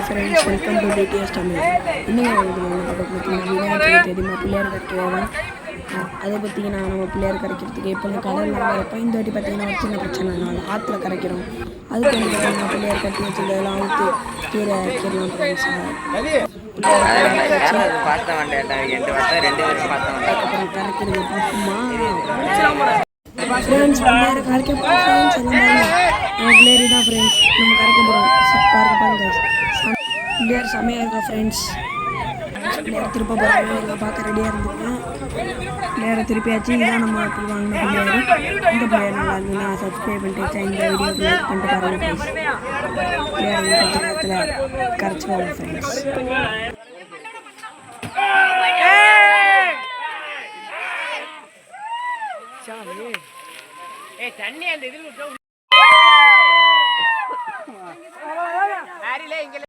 Friends, welcome to TTS Tamil. இன்னும் விநாயகர் சதுர்த்தி பிள்ளையார் கரைக்கிறதான் அதை பார்த்தீங்கன்னா நம்ம பிள்ளையார் கரைக்கிறதுக்கு எப்போ கடலில் வரப்போ இந்த வாட்டி பார்த்தீங்கன்னா ஒரு சின்ன பிரச்சனைனால ஆற்றுல கரைக்கிறோம். அதுக்கு வந்து பார்த்தீங்கன்னா பிள்ளையார் கட்டி வச்சுருந்ததெல்லாம் ஊற்றி கீரை கீரைலாம் அதுக்கப்புறம் கரைக்கிறது பார்க்குமா ஃப்ரெண்ட்ஸ் பிள்ளையார் கரைக்க ஃப்ரெண்ட்ஸ் எல்லாம் நம்ம பிள்ளையாரி தான் ஃப்ரெண்ட்ஸ் நம்ம கரைக்க போகிறோம். பாருங்க பிள்ளையார் செம்மையாக இருக்கா ஃப்ரெண்ட்ஸ். பிள்ளையார் திருப்ப போகிறாங்க, எல்லாம் பார்க்க ரெடியாக இருந்துருக்கேன். பிள்ளையாரை திருப்பியாச்சு. இதான் நம்ம அப்படி வாங்கின பிள்ளையார். இந்த பிள்ளையார் நல்லா இருந்ததுன்னா சப்ஸ்கிரைப் பண்ணிட்டு இந்த வீடியோ லைக் பண்ணிட்டு பாருங்கள் ஃப்ரெண்ட்ஸ். பிள்ளையார் கொஞ்ச நேரத்தில் கரைச்சிடுவாங்க ஃப்ரெண்ட்ஸ். தண்ணி அந்த இதில்